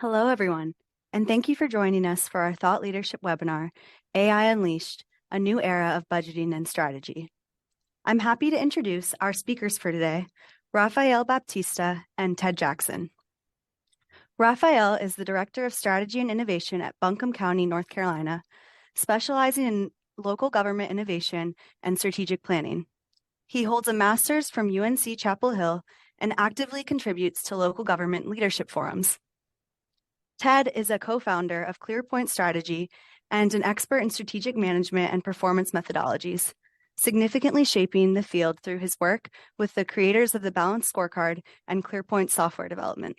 Hello, everyone, and thank you for joining us for our Thought Leadership webinar, AI Unleashed, a new era of budgeting and strategy. I'm happy to introduce our speakers for today, Rafael Baptista and Ted Jackson. Rafael is the Director of Strategy and Innovation at Buncombe County, North Carolina, specializing in local government innovation and strategic planning. He holds a master's from UNC Chapel Hill and actively contributes to local government leadership forums. Ted is a co-founder of ClearPoint Strategy and an expert in strategic management and performance methodologies, significantly shaping the field through his work with the creators of the Balanced Scorecard and ClearPoint software development.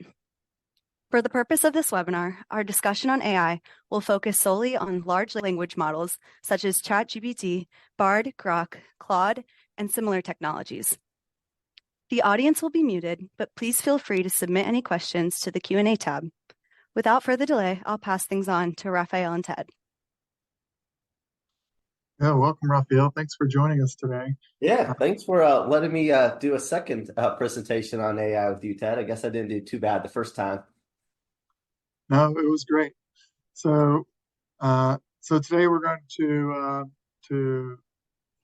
For the purpose of this webinar, our discussion on AI will focus solely on large language models such as ChatGPT, Bard, Grok, Claude, and similar technologies. The audience will be muted, but please feel free to submit any questions to the Q&A tab. Without further delay, I'll pass things on to Rafael and Ted. Yeah, welcome, Rafael. Thanks for joining us today. Yeah, thanks for letting me do a second presentation on AI with you, Ted. I guess I didn't do too bad the first time. No, it was great. So today we're going to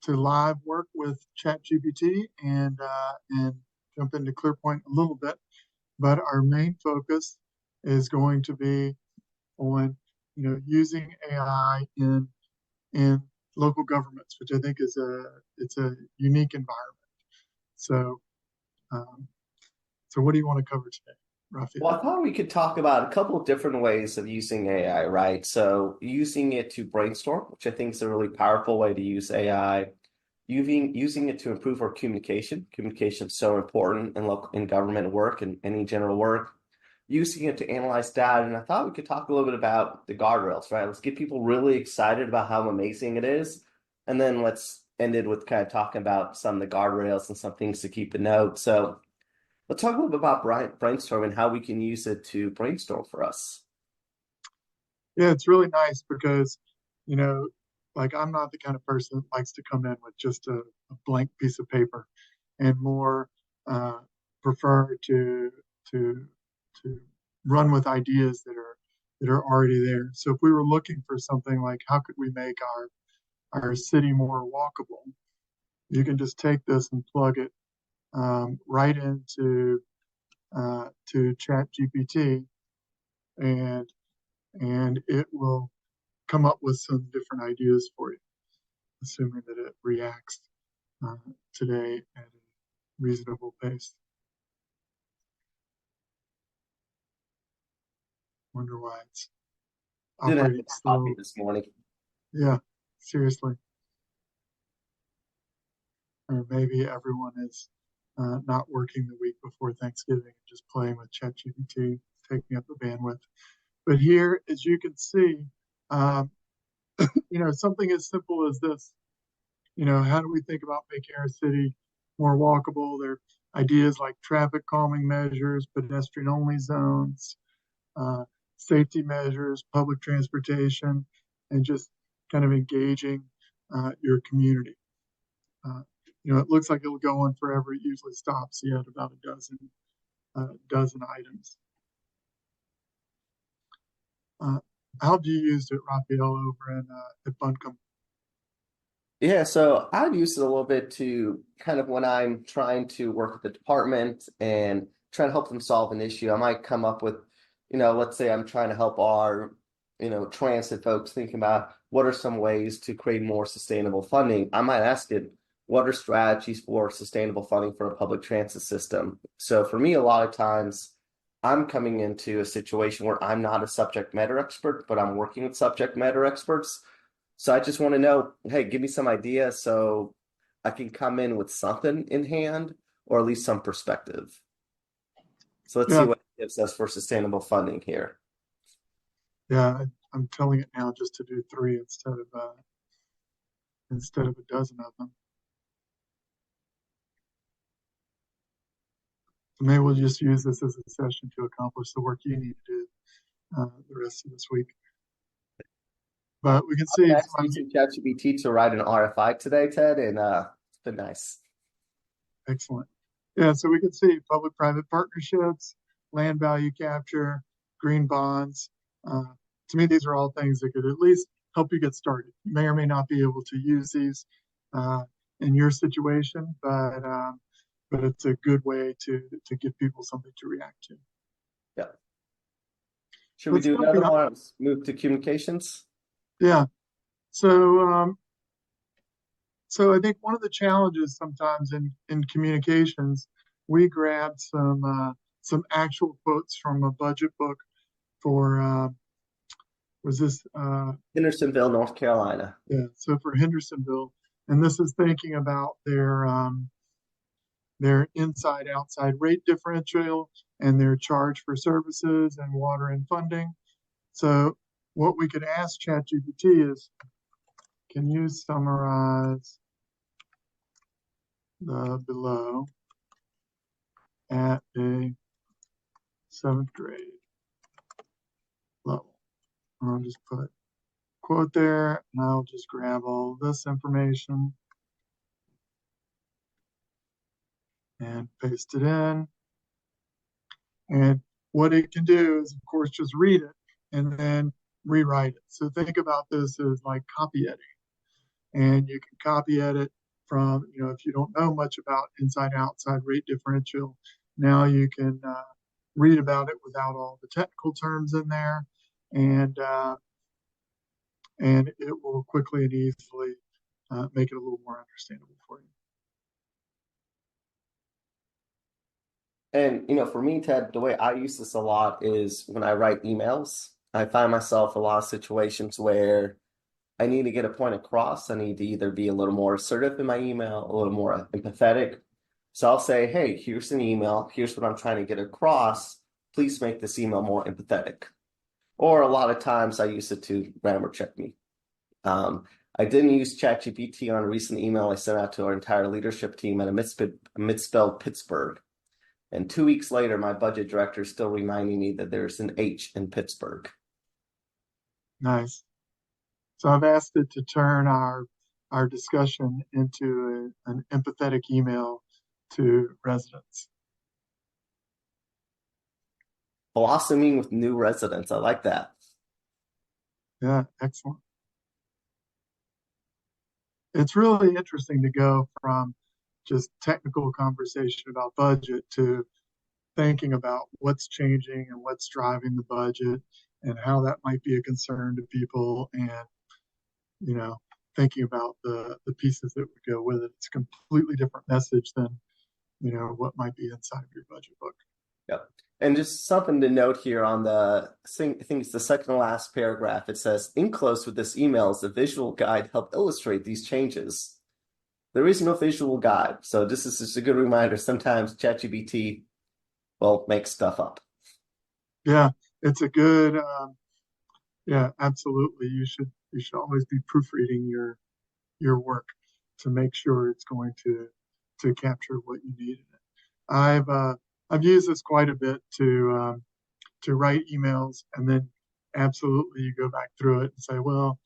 live work with ChatGPT and jump into ClearPoint a little bit, but our main focus is going to be on using AI in local governments, which I think is a unique environment. So what do you want to cover today, Rafael? Well, I thought we could talk about a couple of different ways of using AI, right? So using it to brainstorm, which I think is a really powerful way to use AI. Using it to improve our communication. Communication is so important in government work and any general work. Using it to analyze data. And I thought we could talk a little bit about the guardrails, right? Let's get people really excited about how amazing it is. And then let's end it with kind of talking about some of the guardrails and some things to keep a note. So let's talk a little bit about brainstorming and how we can use it to brainstorm for us. Yeah, it's really nice because, like I'm not the kind of person that likes to come in with just a blank piece of paper, and more prefer to run with ideas that are already there. So if we were looking for something like how could we make our city more walkable, you can just take this and plug it right into to ChatGPT, and it will come up with some different ideas for you, assuming that it reacts today at a reasonable pace. Wonder why it's operating slow this morning. Yeah, seriously. Or maybe everyone is not working the week before Thanksgiving and just playing with ChatGPT, taking up the bandwidth. But here, as you can see, something as simple as this. How do we think about making our city more walkable? There are ideas like traffic calming measures, pedestrian-only zones, safety measures, public transportation, and just kind of engaging your community. It looks like it'll go on forever. It usually stops at about a dozen items. How have you used it, Rafael, over at Buncombe? Yeah, so I've used it a little bit to kind of when I'm trying to work with the department and try to help them solve an issue. I might come up with, let's say I'm trying to help our, transit folks thinking about what are some ways to create more sustainable funding. I might ask it, what are strategies for sustainable funding for a public transit system? So for me, a lot of times I'm coming into a situation where I'm not a subject matter expert, but I'm working with subject matter experts. So I just want to know, hey, give me some ideas so I can come in with something in hand or at least some perspective. So let's see what it gives us for sustainable funding here. Yeah, I'm telling it now just to do 3 instead of a dozen of them. So maybe we'll just use this as a session to accomplish the work you need to do the rest of this week. But we can see I'm using ChatGPT to write an RFI today, Ted, and it's been nice. Excellent. Yeah, so we can see public-private partnerships, land value capture, green bonds. To me, these are all things that could at least help you get started. You may or may not be able to use these in your situation, but it's a good way to give people something to react to. Yeah. Should we But do another stepping up, one? Move to communications. yeah. So so I think one of the challenges sometimes in communications, we grabbed some actual quotes from a budget book for was this Hendersonville, North Carolina. yeah, so for Hendersonville, and this is thinking about their inside outside rate differential and their charge for services and water and funding. So what we could ask ChatGPT is, can you summarize the below at a 7th grade level? And I'll just put quote there, and I'll just grab all this information and paste it in. And what it can do is, of course, just read it and then rewrite it. So think about this as like copy editing. And you can copy edit from, if you don't know much about inside outside rate differential, now you can read about it without all the technical terms in there. And it will quickly and easily make it a little more understandable for you. And for me, Ted, the way I use this a lot is when I write emails. I find myself a lot of situations where I need to get a point across. I need to either be a little more assertive in my email, a little more empathetic. So I'll say, hey, here's an email. Here's what I'm trying to get across. Please make this email more empathetic. Or a lot of times I use it to grammar check me. I didn't use ChatGPT on a recent email I sent out to our entire leadership team at a misspelled Pittsburgh. And 2 weeks later, my budget director is still reminding me that there's an H in Pittsburgh. Nice. So I've asked it to turn our discussion into an empathetic email to residents. Blossoming with new residents. I like that. Yeah, excellent. It's really interesting to go from just technical conversation about budget to thinking about what's changing and what's driving the budget and how that might be a concern to people, and thinking about the pieces that would go with it. It's a completely different message than what might be inside of your budget book. Yep. And just something to note here on I think it's the second to last paragraph. It says, enclosed with this email is a visual guide to help illustrate these changes. There is no visual guide. So this is just a good reminder. Sometimes ChatGPT will make stuff up. Yeah, it's a good, yeah, absolutely. You should always be proofreading your work to make sure it's going to capture what you need in it. I've used this quite a bit to write emails, and then absolutely you go back through it and say, well,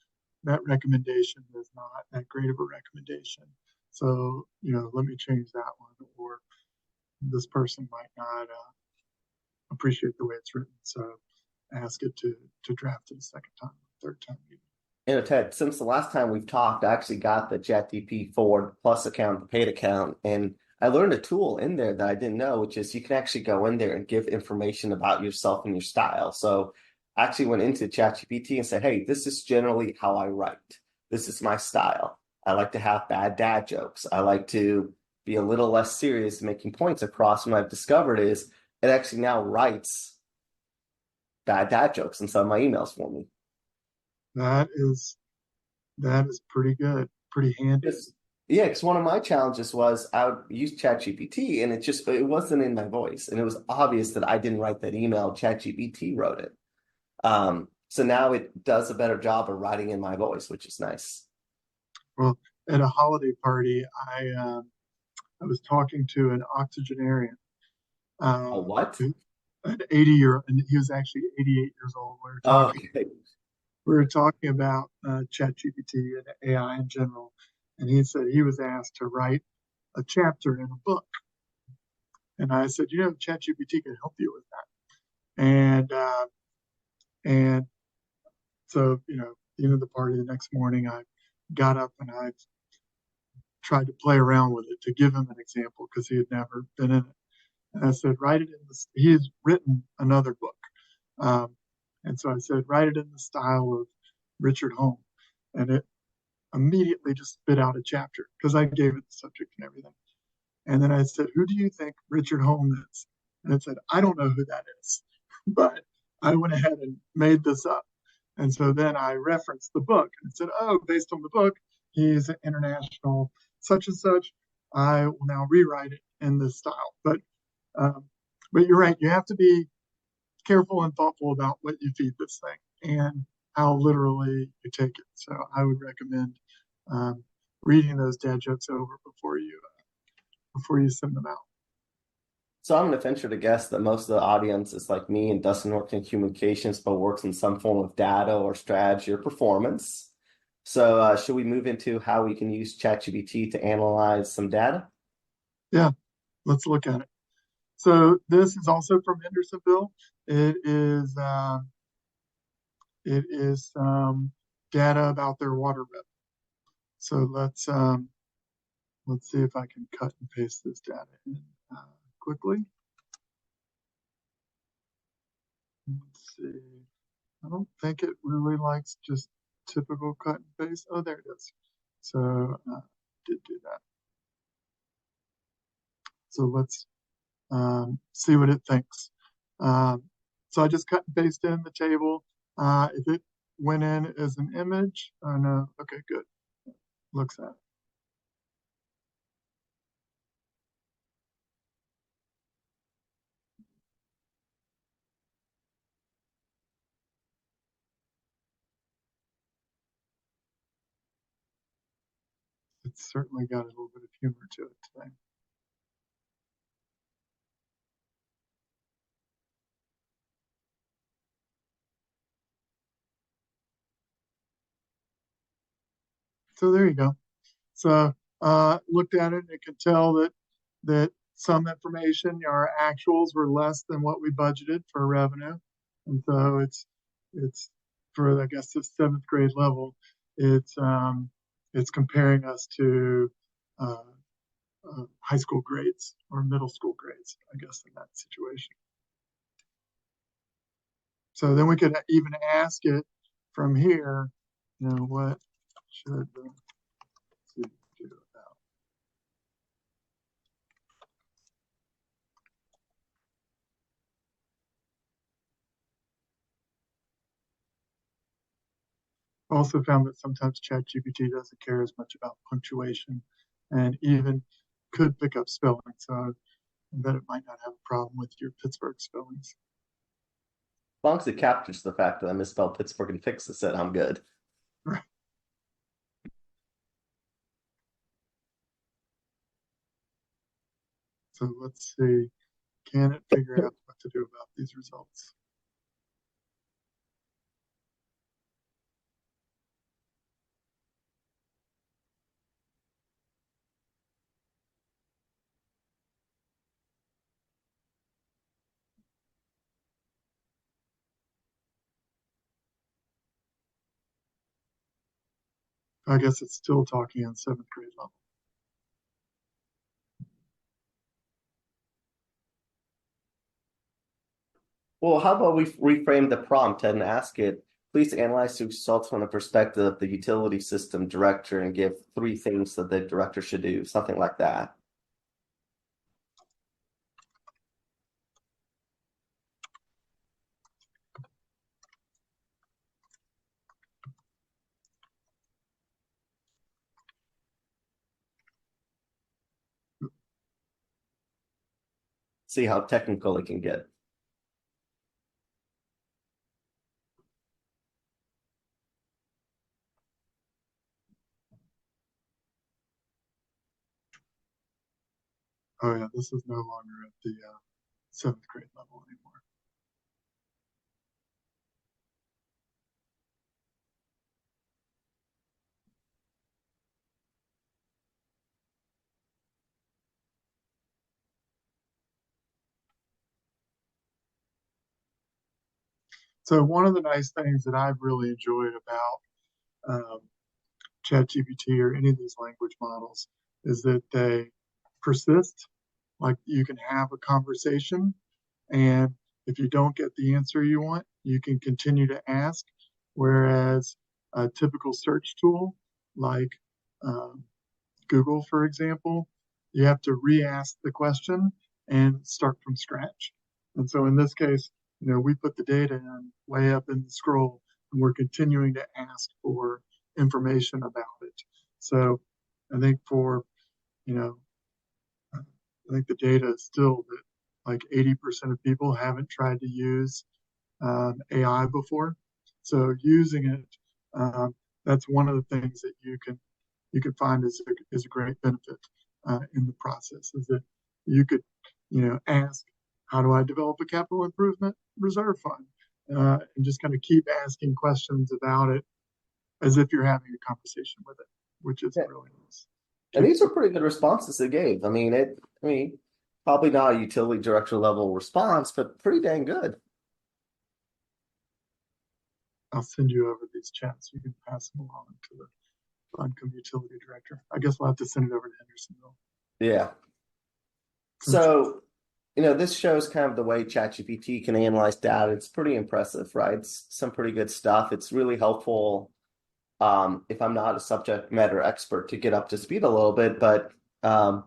that recommendation is not that great of a recommendation. So, let me change that one, or this person might not appreciate the way it's written. So ask it to draft it a second time, third time. Ted, since the last time we've talked, I actually got the ChatGPT Forward Plus account, the paid account, and I learned a tool in there that I didn't know, which is you can actually go in there and give information about yourself and your style. So I actually went into ChatGPT and said, hey, this is generally how I write. This is my style. I like to have bad dad jokes. I like to be a little less serious, making points across. And what I've discovered is it actually now writes bad dad jokes in some of my emails for me. That is pretty good, pretty handy. Yeah, because one of my challenges was I would use ChatGPT and it wasn't in my voice. And it was obvious that I didn't write that email. ChatGPT wrote it. So now it does a better job of writing in my voice, which is nice. Well, at a holiday party, I was talking to an octogenarian. A what? An 80-year, and he was actually 88 years old. We were talking about ChatGPT and AI in general, and he said he was asked to write a chapter in a book. And I said, ChatGPT can help you with that. And And so, at the end of the party the next morning, I got up and I tried to play around with it to give him an example because he had never been in it. And I said, write it in this. He has written another book. And so I said, write it in the style of Richard Home. And it immediately just spit out a chapter because I gave it the subject and everything. And then I said, who do you think Richard Home is? And it said, I don't know who that is. But I went ahead and made this up. And so then I referenced the book and said, oh, based on the book, he's an international such and such. I will now rewrite it in this style. Um, but you're right. You have to be careful and thoughtful about what you feed this thing and how literally you take it. So I would recommend um, reading those dad jokes over before you send them out. So I'm going to venture to guess that most of the audience is like me and doesn't work in communications, but works in some form of data or strategy or performance. So should we move into how we can use ChatGPT to analyze some data? Yeah, let's look at it. So this is also from Hendersonville. It is data about their water revenue. So let's see if I can cut and paste this data in quickly. Let's see. I don't think it really likes just typical cut and paste. Oh, there it is. So did do that. So let's see what it thinks. So I just cut and paste in the table. If it went in as an image, oh no, okay, good. Looks at it. It's certainly got a little bit of humor to it today. So there you go. So looked at it, and it could tell that some information, our actuals were less than what we budgeted for revenue, and so it's for, I guess, the seventh grade level. It's comparing us to uh, high school grades or middle school grades, I guess, in that situation. So then we could even ask it from here, what should the city do about? Also found that sometimes ChatGPT doesn't care as much about punctuation and even could pick up spelling. So I bet it might not have a problem with your Pittsburgh spellings. As long as it captures the fact that I misspelled Pittsburgh and fixes it, I'm good. Right. So let's see, can it figure out what to do about these results? I guess it's still talking on seventh grade level. Well, how about we reframe the prompt and ask it, please analyze the results from the perspective of the utility system director and give 3 things that the director should do, something like that. See how technical it can get. Oh yeah, this is no longer at the seventh grade level anymore. So one of the nice things that I've really enjoyed about ChatGPT or any of these language models is that they persist. Like you can have a conversation, and if you don't get the answer you want, you can continue to ask. Whereas a typical search tool like um, Google, for example, you have to re-ask the question and start from scratch. And so in this case, we put the data in way up in the scroll, and we're continuing to ask for information about it. So I think you know, I think the data is still that like 80% of people haven't tried to use AI before. So using it, that's one of the things that you can find is a great benefit in the process. Is that you could ask, how do I develop a capital improvement reserve fund, and just kind of keep asking questions about it as if you're having a conversation with it, which is really nice. And these are pretty good responses they gave. I mean, probably not a utility director level response, but pretty dang good. I'll send you over these chats. You can pass them along to the Funcom utility director. I guess we'll have to send it over to Hendersonville. Yeah. So, this shows kind of the way ChatGPT can analyze data. It's pretty impressive, right? It's some pretty good stuff. It's really helpful if I'm not a subject matter expert to get up to speed a little bit. But my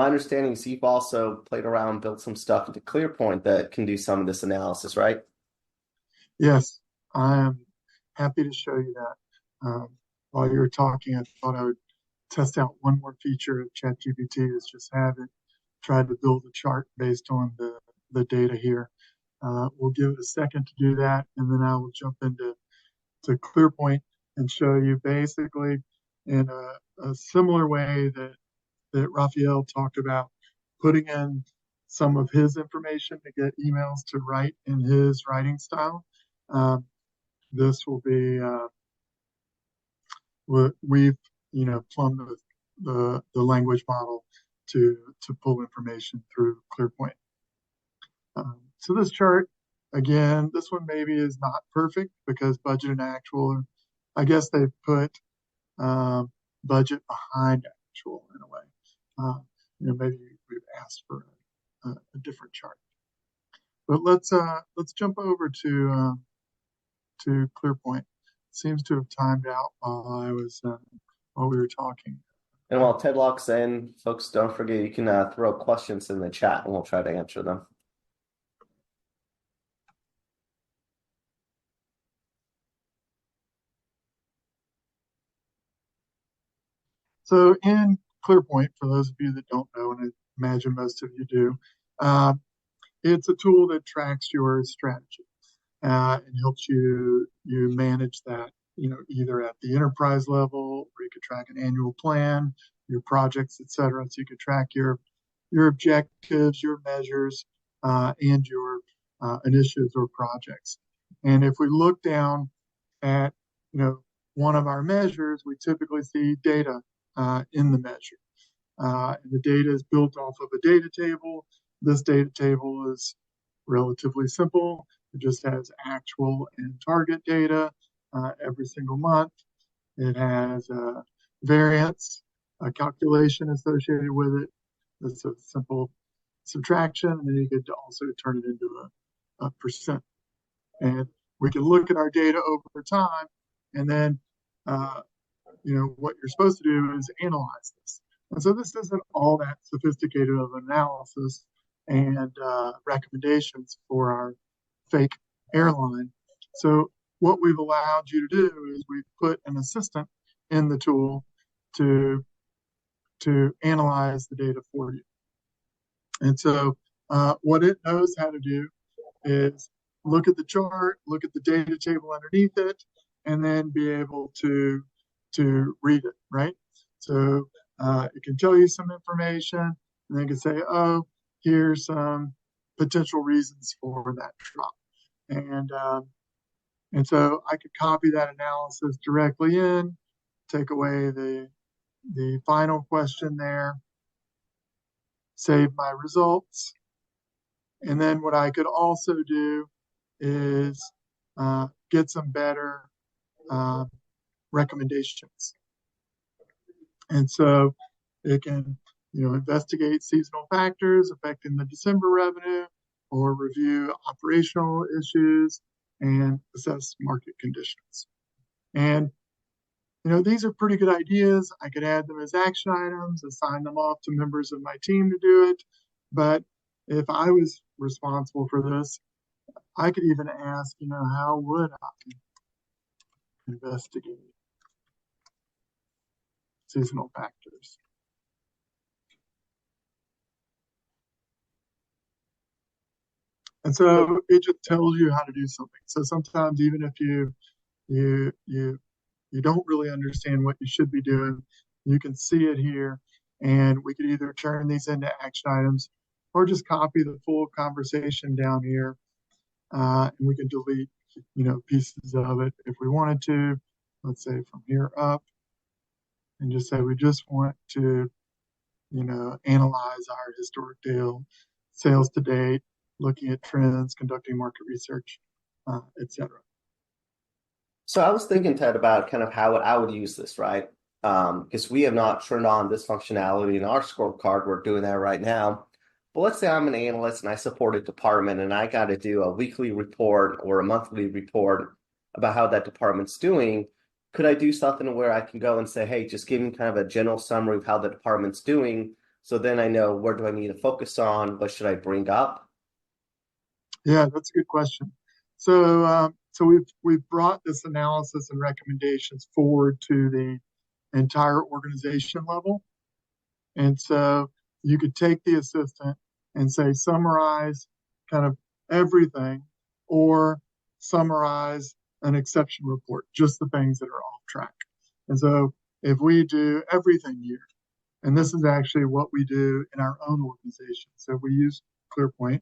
understanding is you've also played around, built some stuff into ClearPoint that can do some of this analysis, right? Yes, I am happy to show you that. While you were talking, I thought I would test out one more feature of ChatGPT, is just have it try to build a chart based on the data here. We'll give it a second to do that, and then I will jump into ClearPoint and show you basically in a similar way that Rafael talked about, putting in some of his information to get emails to write in his writing style. This will be we've plumbed the language model to pull information through ClearPoint. So this chart, again, this one maybe is not perfect because budget and actual, I guess they put budget behind actual in a way. Maybe we've asked for a different chart. But let's jump over to ClearPoint. It seems to have timed out while we were talking. And while Ted locks in, folks, don't forget you can throw questions in the chat and we'll try to answer them. So in ClearPoint, for those of you that don't know, and I imagine most of you do, it's a tool that tracks your strategy and helps you manage that, either at the enterprise level, or you could track an annual plan, your projects, etc. So you could track your objectives, your measures, and your initiatives or projects. And if we look down at one of our measures, we typically see data in the measure. And the data is built off of a data table. This data table is relatively simple. It just has actual and target data every single month. It has variance, a calculation associated with it. It's a simple subtraction, and then you could also turn it into a percent. And we can look at our data over time, and then what you're supposed to do is analyze this. And so this isn't all that sophisticated of analysis and recommendations for our fake airline. So what we've allowed you to do is we've put an assistant in the tool to analyze the data for you. And so what it knows how to do is look at the chart, look at the data table underneath it, and then be able to read it, right? So it can tell you some information, and then it can say, oh, here's some potential reasons for that drop. And so I could copy that analysis directly in, take away the final question there, save my results. And then what I could also do is get some better recommendations. And so it can, investigate seasonal factors affecting the December revenue or review operational issues and assess market conditions. And, these are pretty good ideas. I could add them as action items, assign them off to members of my team to do it. But if I was responsible for this, I could even ask, how would I investigate seasonal factors? And so it just tells you how to do something. So sometimes even if you don't really understand what you should be doing, you can see it here, and we could either turn these into action items or just copy the full conversation down here, and we can delete, pieces of it if we wanted to. Let's say from here up, and just say we just want to, analyze our historic sales to date, looking at trends, conducting market research, etc. So I was thinking, Ted, about kind of how I would use this, right? Because we have not turned on this functionality in our scorecard. We're doing that right now. But let's say I'm an analyst and I support a department and I got to do a weekly report or a monthly report about how that department's doing. Could I do something where I can go and say, hey, just give me kind of a general summary of how the department's doing, so then I know where do I need to focus on, what should I bring up? Yeah, that's a good question. So we've brought this analysis and recommendations forward to the entire organization level. And so you could take the assistant and say, summarize kind of everything, or summarize an exception report, just the things that are off track. And so if we do everything here, and this is actually what we do in our own organization. So we use ClearPoint.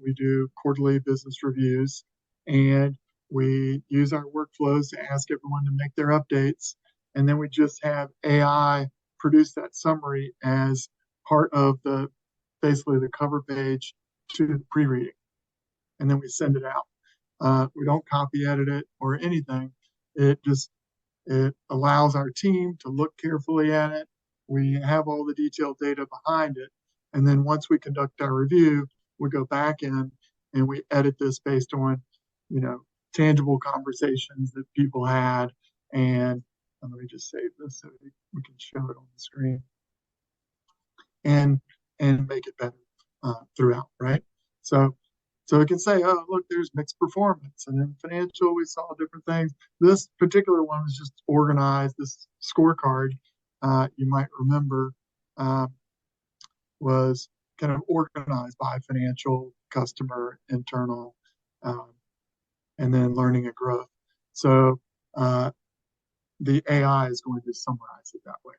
We do quarterly business reviews, and we use our workflows to ask everyone to make their updates. And then we just have AI produce that summary as part of basically the cover page to the pre-reading. And then we send it out. We don't copy edit it or anything. It allows our team to look carefully at it. We have all the detailed data behind it. And then once we conduct our review, we go back in and we edit this based on, tangible conversations that people had. And let me just save this so we can show it on the screen and make it better throughout, right? So it can say, oh, look, there's mixed performance. And in financial, we saw different things. This particular one was just organized. This scorecard, you might remember, was kind of organized by financial, customer, internal, and then learning and growth. So the AI is going to summarize it that way.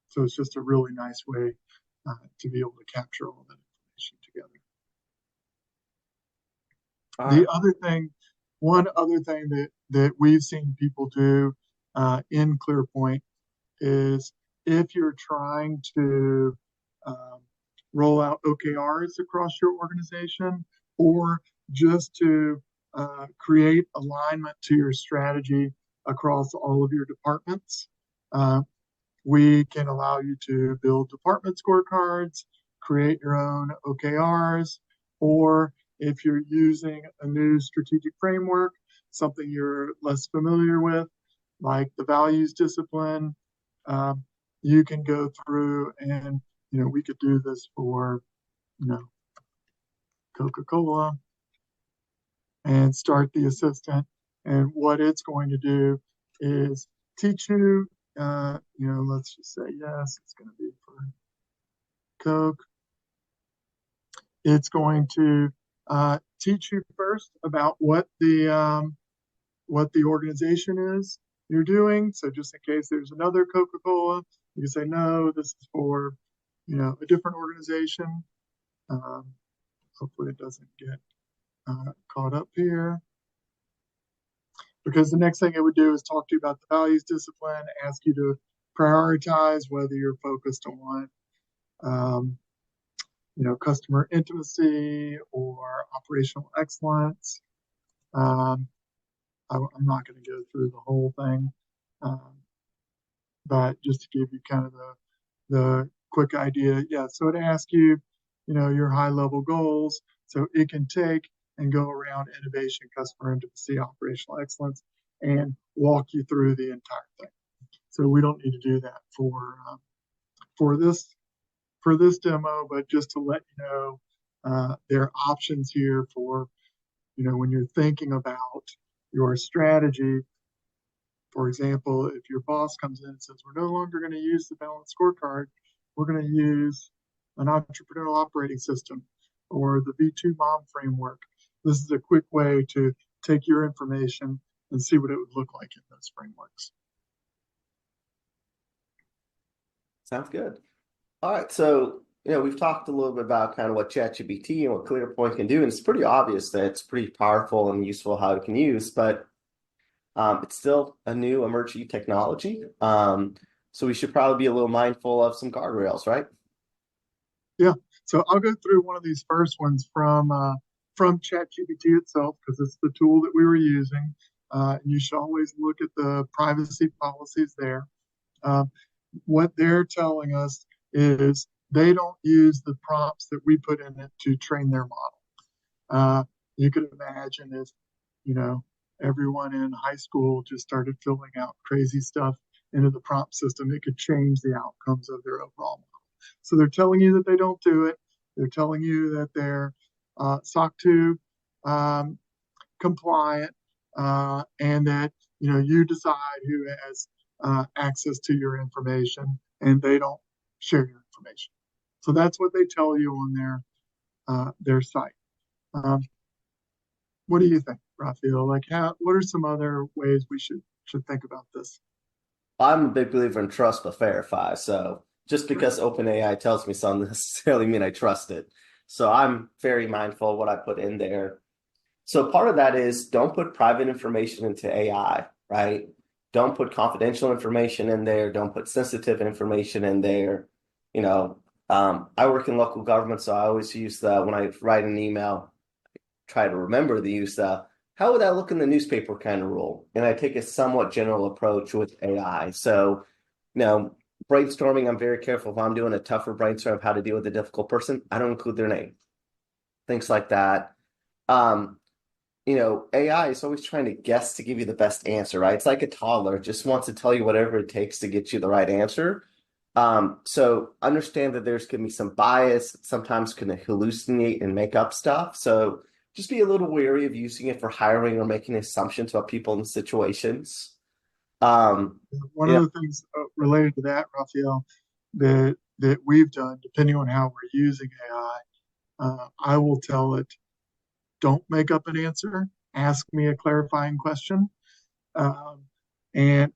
So it's just a really nice way to be able to capture all that information together. One other thing that we've seen people do in ClearPoint is if you're trying to roll out OKRs across your organization, or just to create alignment to your strategy across all of your departments, we can allow you to build department scorecards, create your own OKRs, or if you're using a new strategic framework, something you're less familiar with, like the values discipline, you can go through and, we could do this for, Coca-Cola, and start the assistant. And what it's going to do is teach you, let's just say, yes, it's going to be for Coke. It's going to teach you first about what the organization is you're doing. So just in case there's another Coca-Cola, you can say, no, this is for, a different organization. Hopefully it doesn't get caught up here. Because the next thing it would do is talk to you about the values discipline, ask you to prioritize whether you're focused on, customer intimacy or operational excellence. I'm not going to go through the whole thing, but just to give you kind of the quick idea. Yeah, so it asks you, your high level goals. So it can take and go around innovation, customer intimacy, operational excellence, and walk you through the entire thing. So we don't need to do that for this demo, but just to let you know, there are options here for, when you're thinking about your strategy. For example, if your boss comes in and says, we're no longer going to use the balanced scorecard, we're going to use an entrepreneurial operating system or the V2 MOM framework. This is a quick way to take your information and see what it would look like in those frameworks. Sounds good. All right, so we've talked a little bit about kind of what ChatGPT and what ClearPoint can do, and it's pretty obvious that it's pretty powerful and useful how it can use, but it's still a new emerging technology. So we should probably be a little mindful of some guardrails, right? Yeah. So I'll go through one of these first ones from ChatGPT itself, because it's the tool that we were using. And you should always look at the privacy policies there. What they're telling us is they don't use the prompts that we put in it to train their model. You could imagine if, everyone in high school just started filling out crazy stuff into the prompt system, it could change the outcomes of their overall model. So they're telling you that they don't do it. They're telling you that they're SOC 2 compliant, and that you decide who has access to your information, and they don't share your information. So that's what they tell you on their site. What do you think, Rafael? What are some other ways we should think about this? I'm a big believer in trust but verify. So just because OpenAI tells me something doesn't necessarily mean I trust it. So I'm very mindful of what I put in there. So part of that is don't put private information into AI, right? Don't put confidential information in there. Don't put sensitive information in there. I work in local government, so I always use when I write an email, try to remember to use how would that look in the newspaper kind of rule? And I take a somewhat general approach with AI. So, brainstorming, I'm very careful if I'm doing a tougher brainstorm of how to deal with a difficult person, I don't include their name. Things like that. AI is always trying to guess to give you the best answer, right? It's like a toddler, just wants to tell you whatever it takes to get you the right answer. So understand that there's going to be some bias, sometimes can hallucinate and make up stuff. So just be a little wary of using it for hiring or making assumptions about people and situations. One of the things related to that, Rafael, that we've done, depending on how we're using AI, I will tell it, don't make up an answer, ask me a clarifying question. And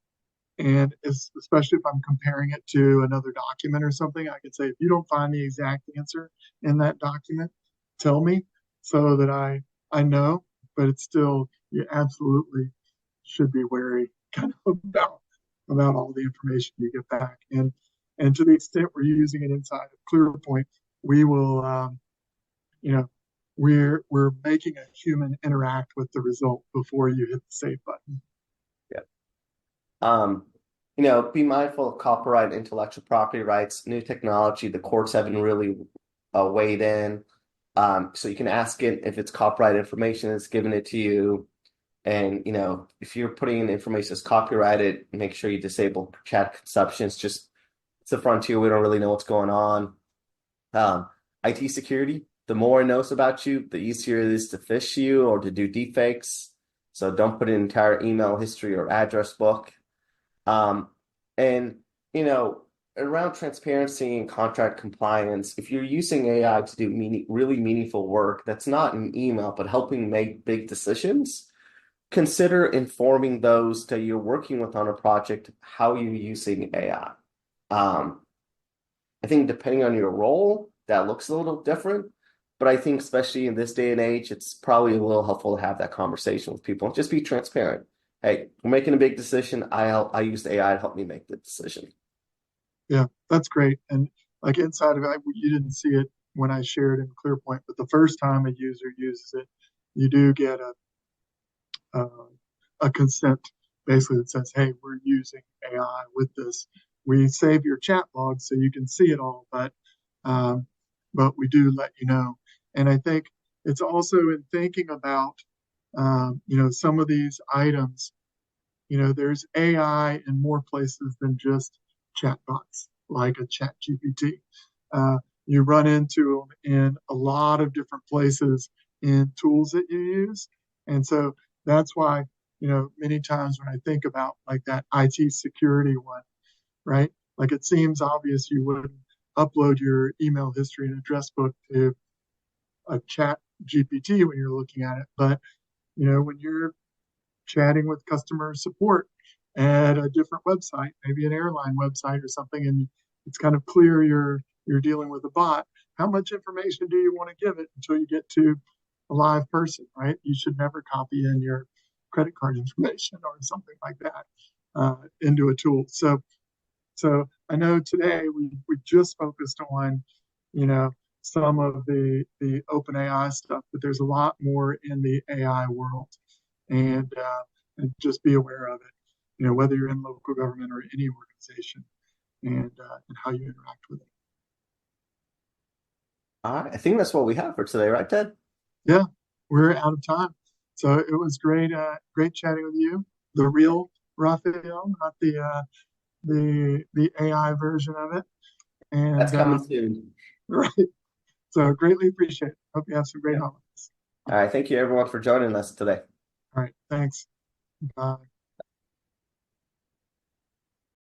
especially if I'm comparing it to another document or something, I could say, if you don't find the exact answer in that document, tell me so that I know, but it's still, you absolutely should be wary kind of about all the information you get back. And to the extent we're using it inside of ClearPoint, we will, we're making a human interact with the result before you hit the save button. Yeah. Be mindful of copyright and intellectual property rights, new technology. The courts haven't really weighed in. So you can ask it if it's copyright information that's given it to you. And, if you're putting in information that's copyrighted, make sure you disable chat consumption. It's the frontier. We don't really know what's going on. IT security, the more it knows about you, the easier it is to phish you or to do deepfakes. So don't put an entire email history or address book. Around transparency and contract compliance, if you're using AI to do really meaningful work that's not an email, but helping make big decisions, consider informing those that you're working with on a project how you're using AI. I think depending on your role, that looks a little different, but I think especially in this day and age, it's probably a little helpful to have that conversation with people. Just be transparent. Hey, we're making a big decision. I used AI to help me make the decision. Yeah, that's great. And like inside of it, you didn't see it when I shared in ClearPoint, but the first time a user uses it, you do get a a consent basically that says, hey, we're using AI with this. We save your chat log so you can see it all, um, but we do let you know. And I think it's also in thinking about, some of these items, there's AI in more places than just chatbots, like a chat GPT. You run into them in a lot of different places in tools that you use. And so that's why, many times when I think about like that IT security one, right? Like it seems obvious you wouldn't upload your email history and address book to a chat GPT when you're looking at it. But, when you're chatting with customer support at a different website, maybe an airline website or something, and it's kind of clear you're dealing with a bot. How much information do you want to give it until you get to a live person, right? You should never copy in your credit card information or something like that into a tool. So I know today we just focused on, some of the open AI stuff, but there's a lot more in the AI world, and just be aware of it. Whether you're in local government or any organization, and how you interact with it. All right, I think that's what we have for today, right, Ted? Yeah, we're out of time. So it was great chatting with you, the real Rafael, not the AI version of it. And That's coming soon. right. So greatly appreciate it. Hope you have some great holidays. All right, thank you everyone for joining us today. All right, thanks. Bye.